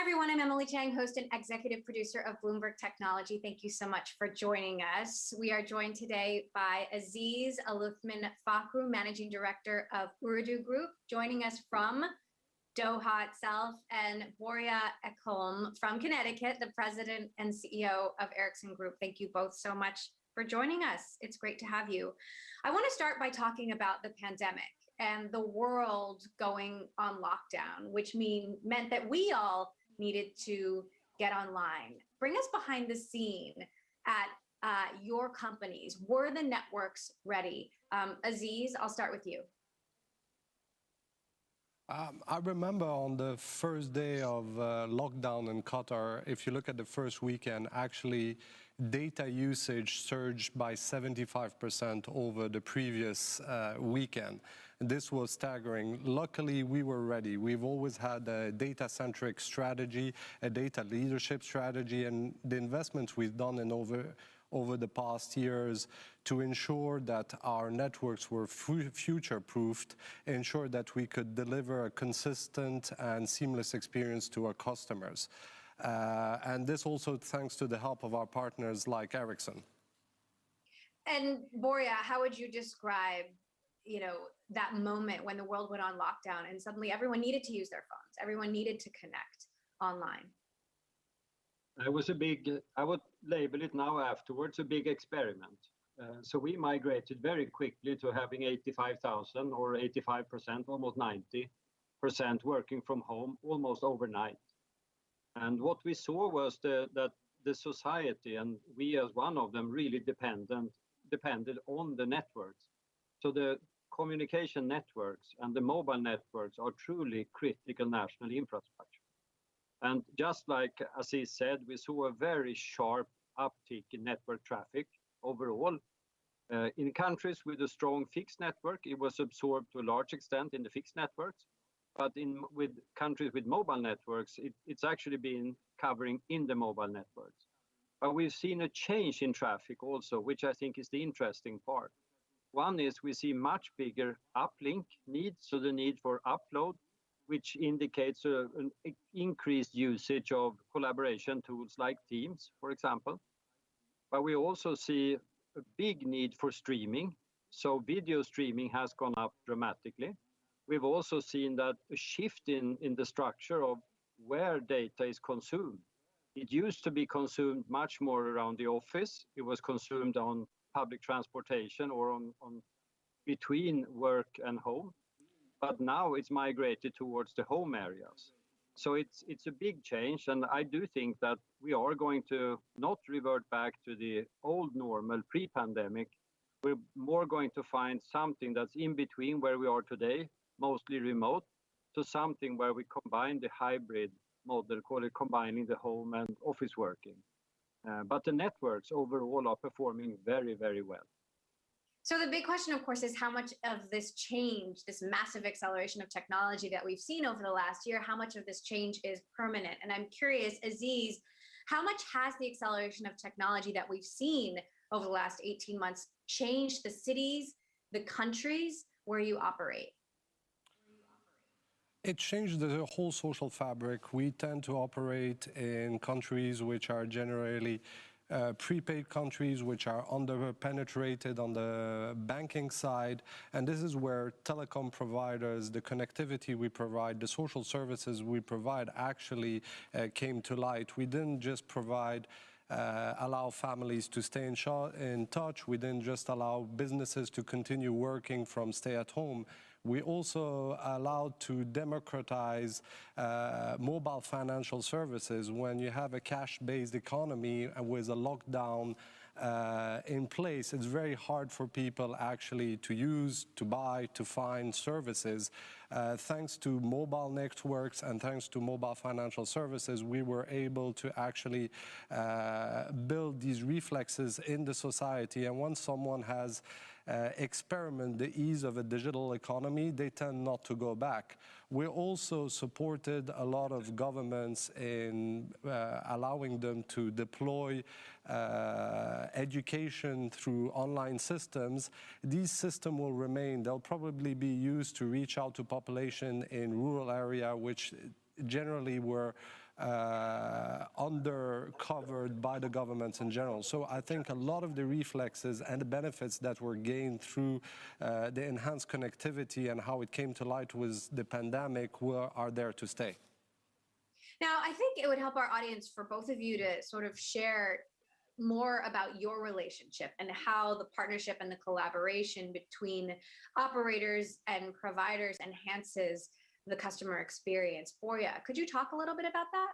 everyone, I'm Emily Chang, host and executive producer of Bloomberg Technology. Thank you so much for joining us. We are joined today by Aziz Aluthman Fakhroo, Managing Director of Oordeoo Group, joining us from Doha itself, and Börje Ekholm from Connecticut, the President and CEO of Ericsson Group. Thank you both so much for joining us. It's great to have you. I want to start by talking about the pandemic and the world going on lockdown, which meant that we all needed to get online. Bring us behind the scene at your companies. Were the networks ready? Aziz, I'll start with you. I remember on the first day of lockdown in Qatar, if you look at the first weekend, actually data usage surged by 75% over the previous weekend. This was staggering. Luckily, we were ready. We've always had a data-centric strategy, a data leadership strategy, and the investments we've done in over the past years to ensure that our networks were future-proofed, ensure that we could deliver a consistent and seamless experience to our customers. And this also thanks to the help of our partners like Ericsson. And Börje, how would you describe, that moment when the world went on lockdown and suddenly everyone needed to use their phones, everyone needed to connect online? It was I would label it now afterwards, a big experiment. So we migrated very quickly to having 85,000 or 85%, almost 90% working from home almost overnight. And what we saw was that the society, and we as one of them, really depended on the networks. So the communication networks and the mobile networks are truly critical national infrastructure. And just like Aziz said, we saw a very sharp uptick in network traffic overall. In countries with a strong fixed network, it was absorbed to a large extent in the fixed networks. But with countries with mobile networks, it's actually been covering in the mobile networks. But we've seen a change in traffic also, which I think is the interesting part. One is we see much bigger uplink needs, so the need for upload, which indicates an increased usage of collaboration tools like Teams, for example. But we also see a big need for streaming. So video streaming has gone up dramatically. We've also seen that a shift in the structure of where data is consumed. It used to be consumed much more around the office. It was consumed on public transportation or on between work and home. But now it's migrated towards the home areas. So it's a big change, and I do think that we are going to not revert back to the old normal pre-pandemic. We're more going to find something that's in between where we are today, mostly remote, to something where we combine the hybrid model, call it combining the home and office working. But the networks overall are performing very, very well. So the big question, of course, is how much of this change, this massive acceleration of technology that we've seen over the last year, how much of this change is permanent? And I'm curious, Aziz, how much has the acceleration of technology that we've seen over the last 18 months changed the cities, the countries where you operate? It changed the whole social fabric. We tend to operate in countries which are generally prepaid countries, which are under-penetrated on the banking side. And this is where telecom providers, the connectivity we provide, the social services we provide actually came to light. We didn't just allow families to stay in touch. We didn't just allow businesses to continue working from stay at home. We also allowed to democratize mobile financial services. When you have a cash-based economy with a lockdown in place, it's very hard for people actually to use, to buy, to find services. Thanks to mobile networks and thanks to mobile financial services, we were able to actually build these reflexes in the society. And once someone has experiment the ease of a digital economy, they tend not to go back. We also supported a lot of governments in allowing them to deploy education through online systems. These systems will remain. They'll probably be used to reach out to population in rural area, which generally were undercovered by the governments in general. So I think a lot of the reflexes and the benefits that were gained through the enhanced connectivity and how it came to light with the pandemic are there to stay. Now, I think it would help our audience for both of you to sort of share more about your relationship and how the partnership and the collaboration between operators and providers enhances the customer experience. Börje, could you talk a little bit about that?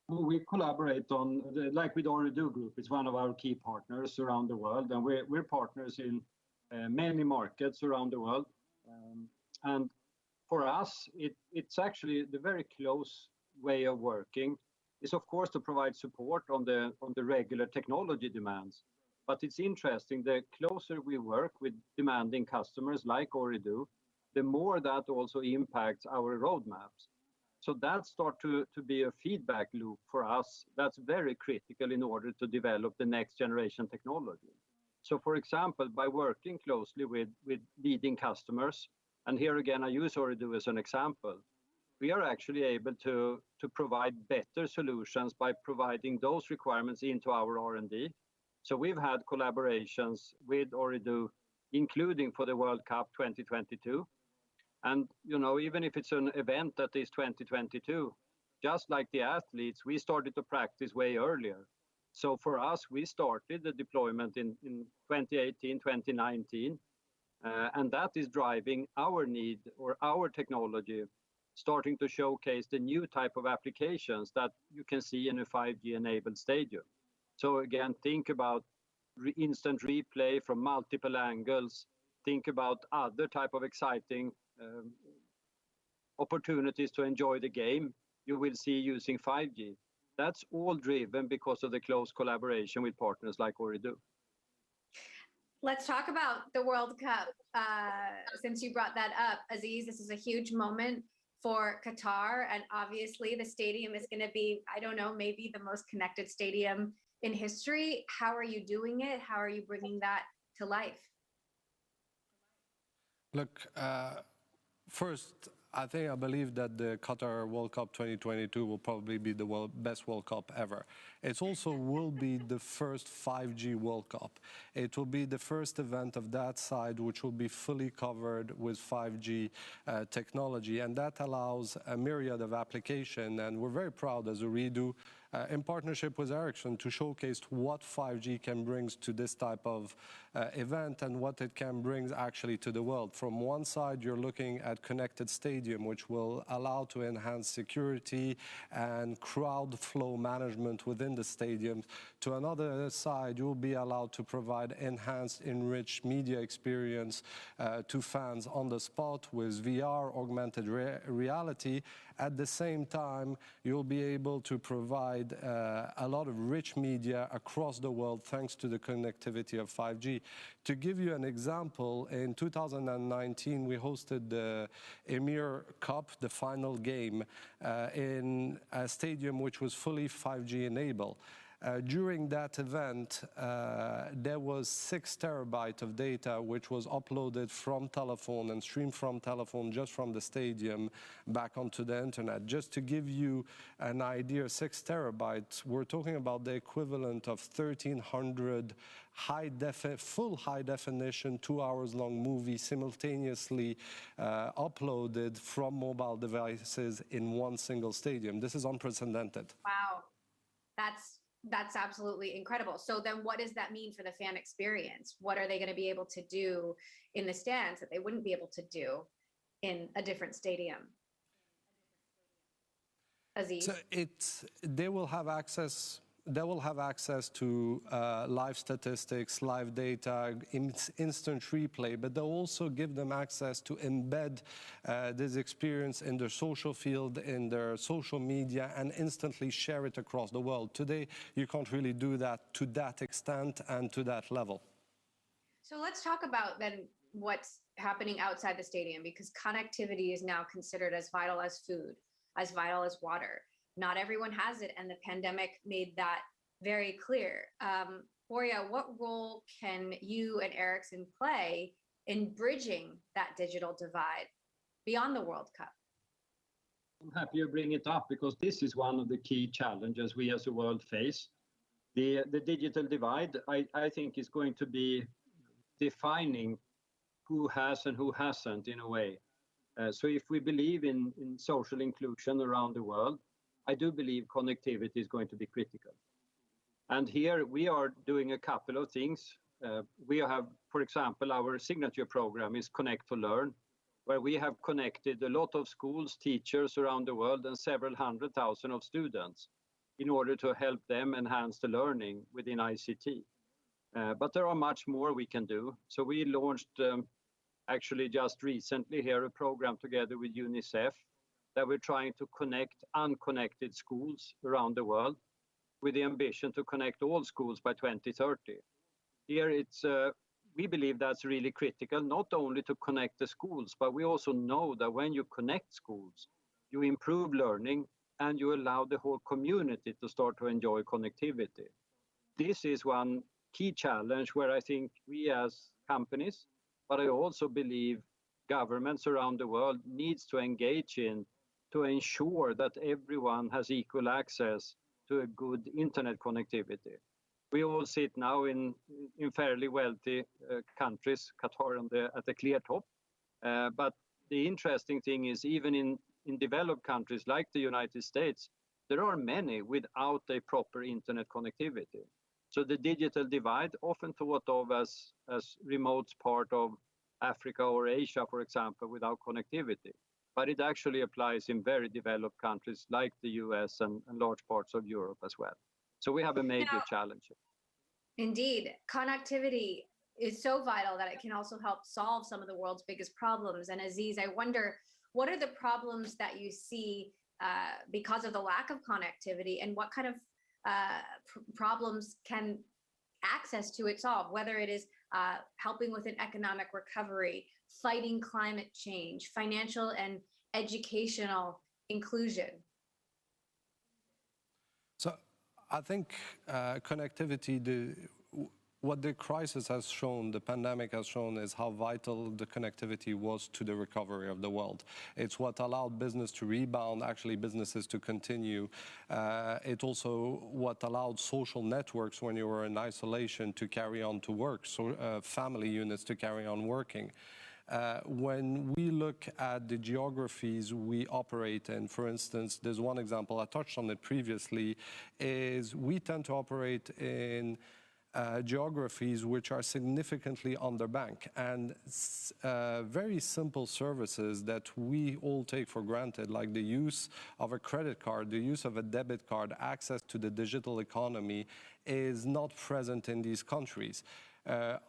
Well, we collaborate on, like with Oordeoo Group, it's one of our key partners around the world, and we're partners in many markets around the world. And for us, it's actually the very close way of working is, of course, to provide support on the regular technology demands. But it's interesting, the closer we work with demanding customers like Ooredoo, the more that also impacts our roadmaps. So that starts to be a feedback loop for us that's very critical in order to develop the next generation technology. So for example, by working closely with leading customers, and here again I use Ooredoo as an example, we are actually able to provide better solutions by providing those requirements into our R&D. So we've had collaborations with Ooredoo, including for the World Cup 2022. And, you know, even if it's an event that is 2022, just like the athletes, we started to practice way earlier. So for us, we started the deployment in 2018, 2019, and that is driving our need or our technology, starting to showcase the new type of applications that you can see in a 5G-enabled stadium. So again, think about instant replay from multiple angles, think about other type of exciting opportunities to enjoy the game you will see using 5G. That's all driven because of the close collaboration with partners like Ooredoo. Let's talk about the World Cup. Since you brought that up, Aziz, this is a huge moment for Qatar, and obviously the stadium is going to be, I don't know, maybe the most connected stadium in history. How are you doing it? How are you bringing that to life? Look, first, I believe that the Qatar World Cup 2022 will probably be the best World Cup ever. It also will be the first 5G World Cup. It will be the first event of that side which will be fully covered with 5G technology, and that allows a myriad of applications. And we're very proud as Ooredoo, in partnership with Ericsson, to showcase what 5G can bring to this type of event and what it can bring actually to the world. From one side, you're looking at connected stadium, which will allow to enhance security and crowd flow management within the stadiums. To another side, you'll be allowed to provide enhanced, enriched media experience to fans on the spot with VR, augmented reality. At the same time, you'll be able to provide a lot of rich media across the world thanks to the connectivity of 5G. To give you an example, in 2019, we hosted the Emir Cup, the final game, in a stadium which was fully 5G enabled. During that event, there was 6 terabytes of data which was uploaded from telephone and streamed from telephone just from the stadium back onto the internet. Just to give you an idea, 6 terabytes, we're talking about the equivalent of 1,300 full high definition, 2 hours long movie simultaneously uploaded from mobile devices in one single stadium. This is unprecedented. Wow, that's absolutely incredible. So then what does that mean for the fan experience? What are they going to be able to do in the stands that they wouldn't be able to do in a different stadium? Aziz? So they will have access to live statistics, live data, instant replay, but they'll also give them access to embed this experience in their social field, in their social media, and instantly share it across the world. Today, you can't really do that to that extent and to that level. So let's talk about then what's happening outside the stadium, because connectivity is now considered as vital as food, as vital as water. Not everyone has it, and the pandemic made that very clear. Börje, what role can you and Ericsson play in bridging that digital divide beyond the World Cup? I'm happy you bring it up because this is one of the key challenges we as a world face. The digital divide, I think, is going to be defining who has and who hasn't in a way. So if we believe in social inclusion around the world, I do believe connectivity is going to be critical. And here we are doing a couple of things. We have, for example, our signature program is Connect to Learn, where we have connected a lot of schools, teachers around the world, and several 100,000 of students in order to help them enhance the learning within ICT. But there are much more we can do. So we launched actually just recently here a program together with UNICEF that we're trying to connect unconnected schools around the world with the ambition to connect all schools by 2030. Here it's we believe that's really critical, not only to connect the schools, but we also know that when you connect schools, you improve learning and you allow the whole community to start to enjoy connectivity. This is one key challenge where I think we as companies, but I also believe governments around the world needs to engage in to ensure that everyone has equal access to a good internet connectivity. We all sit now in fairly wealthy countries, Qatar at the clear top. But the interesting thing is even in developed countries like the United States, there are many without a proper internet connectivity. So the digital divide, often thought of as remote part of Africa or Asia, for example, without connectivity. But it actually applies in very developed countries like the US and large parts of Europe as well. So we have a major challenge. Indeed, connectivity is so vital that it can also help solve some of the world's biggest problems. And Aziz, I wonder, what are the problems that you see because of the lack of connectivity, and what kind of problems can access to it solve, whether it is helping with an economic recovery, fighting climate change, financial and educational inclusion? So I think connectivity, what the crisis has shown, the pandemic has shown, is how vital the connectivity was to the recovery of the world. It's what allowed business to rebound, actually businesses to continue. It also what allowed social networks when you were in isolation to carry on to work, so family units to carry on working. When we look at the geographies we operate in, for instance, there's one example, I touched on it previously, is we tend to operate in geographies which are significantly underbanked, and very simple services that we all take for granted, like the use of a credit card, the use of a debit card, access to the digital economy, is not present in these countries.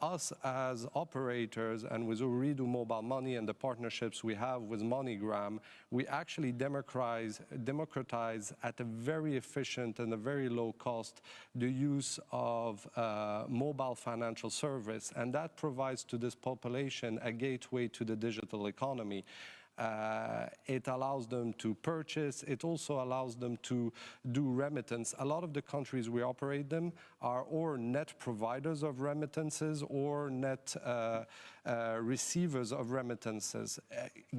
Us as operators, and with Ooredoo Mobile Money and the partnerships we have with MoneyGram, we actually democratize at a very efficient and a very low cost the use of mobile financial service, and that provides to this population a gateway to the digital economy. It allows them to purchase. It also allows them to do remittance. A lot of the countries we operate them are or net providers of remittances or net receivers of remittances.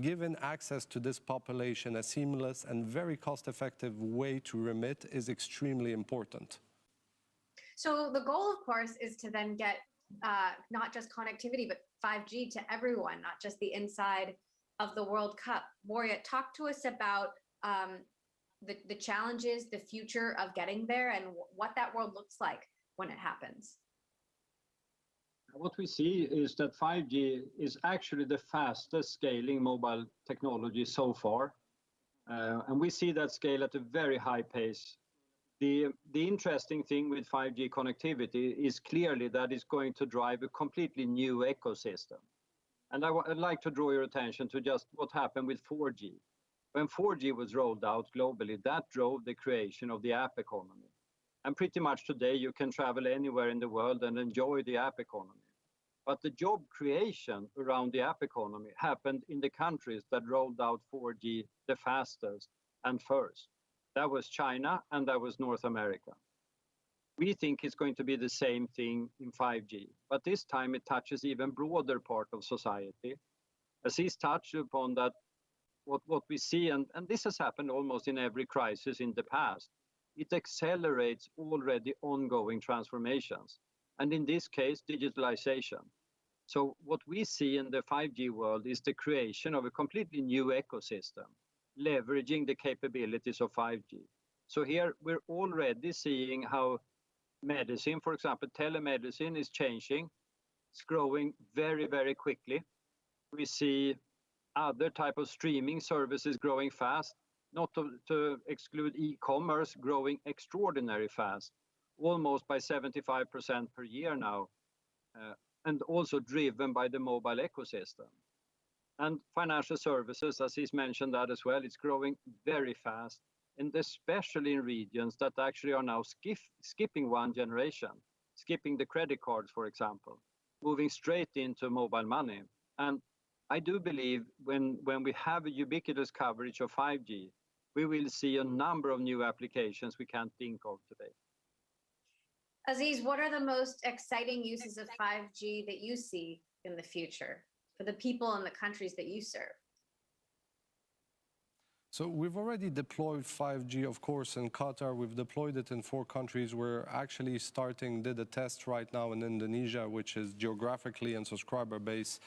Given access to this population, a seamless and very cost-effective way to remit is extremely important. So the goal, of course, is to then get not just connectivity, but 5G to everyone, not just the inside of the World Cup. Börje, talk to us about the challenges, the future of getting there, and what that world looks like when it happens. What we see is that 5G is actually the fastest scaling mobile technology so far. And we see that scale at a very high pace. The interesting thing with 5G connectivity is clearly that it's going to drive a completely new ecosystem. And I'd like to draw your attention to just what happened with 4G. When 4G was rolled out globally, that drove the creation of the app economy. And pretty much today, you can travel anywhere in the world and enjoy the app economy. But the job creation around the app economy happened in the countries that rolled out 4G the fastest and first. That was China and that was North America. We think it's going to be the same thing in 5G, but this time it touches even broader part of society. Aziz touched upon that what we see, and this has happened almost in every crisis in the past, it accelerates already ongoing transformations. And in this case, digitalization. So what we see in the 5G world is the creation of a completely new ecosystem, leveraging the capabilities of 5G. So here we're already seeing how medicine, for example, telemedicine is changing. It's growing very, very quickly. We see other type of streaming services growing fast, not to exclude e-commerce growing extraordinarily fast, almost by 75% per year now, and also driven by the mobile ecosystem. And financial services, as he's mentioned that as well, it's growing very fast, and especially in regions that actually are now skipping one generation, skipping the credit cards, for example, moving straight into mobile money. And I do believe when we have a ubiquitous coverage of 5G, we will see a number of new applications we can't think of today. Aziz, what are the most exciting uses of 5G that you see in the future for the people and the countries that you serve? So we've already deployed 5G, of course, in Qatar. We've deployed it in 4 countries. We're actually did a test right now in Indonesia, which is geographically and subscriber base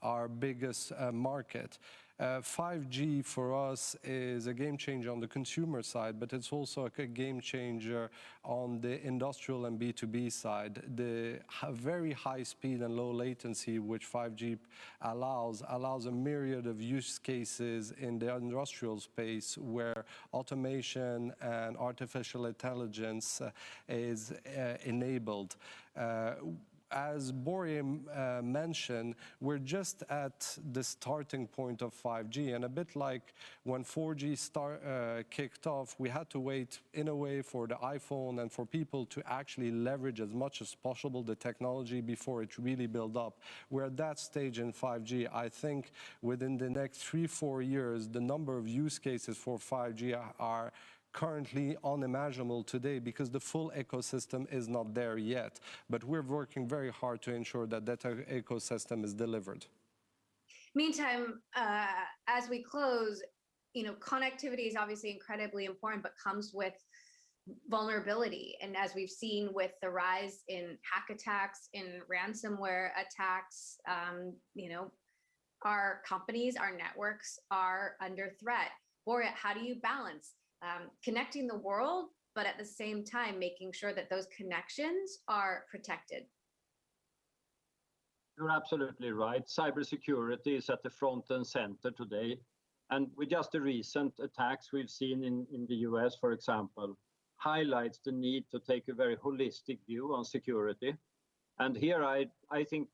our biggest market. 5G for us is a game changer on the consumer side, but it's also a game changer on the industrial and B2B side. The very high speed and low latency which 5G allows a myriad of use cases in the industrial space where automation and artificial intelligence is enabled. As Börje mentioned, we're just at the starting point of 5G, and a bit like when 4G kicked off, we had to wait in a way for the iPhone and for people to actually leverage as much as possible the technology before it really built up. We're at that stage in 5G. I think within the next 3-4 years, the number of use cases for 5G are currently unimaginable today because the full ecosystem is not there yet. But we're working very hard to ensure that that ecosystem is delivered. Meantime, as we close, connectivity is obviously incredibly important, but comes with vulnerability. And as we've seen with the rise in hack attacks, in ransomware attacks, our companies, our networks are under threat. Börje, how do you balance connecting the world, but at the same time making sure that those connections are protected? You're absolutely right. Cybersecurity is at the front and center today. And with just the recent attacks we've seen in the US, for example, highlights the need to take a very holistic view on security. And here I think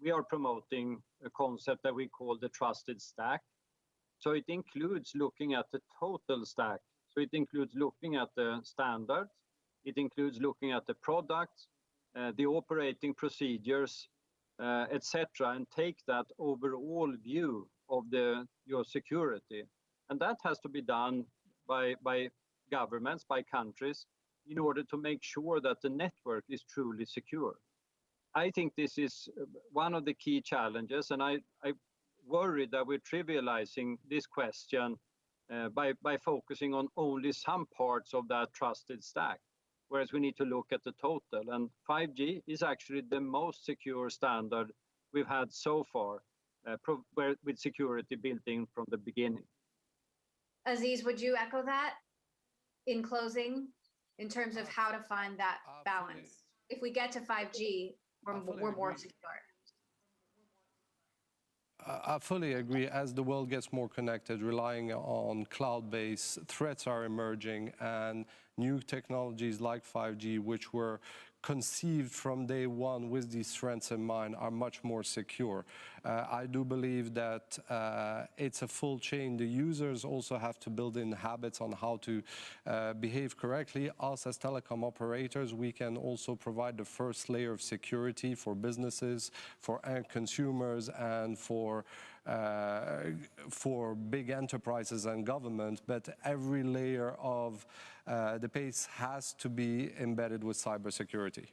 we are promoting a concept that we call the trusted stack. So it includes looking at the total stack. So it includes looking at the standards, it includes looking at the products, the operating procedures, etc., and take that overall view of your security. And that has to be done by governments, by countries, in order to make sure that the network is truly secure. I think this is one of the key challenges, and I worry that we're trivializing this question by focusing on only some parts of that trusted stack, whereas we need to look at the total. And 5G is actually the most secure standard we've had so far, with security built in from the beginning. Aziz, would you echo that in closing, in terms of how to find that balance? If we get to 5G, we're more secure. I fully agree. As the world gets more connected, relying on cloud-based, threats are emerging, and new technologies like 5G, which were conceived from day one with these strengths in mind, are much more secure. I do believe that it's a full chain. The users also have to build in habits on how to behave correctly. Us as telecom operators, we can also provide the first layer of security for businesses, for end consumers, and for big enterprises and government, but every layer of the pace has to be embedded with cybersecurity.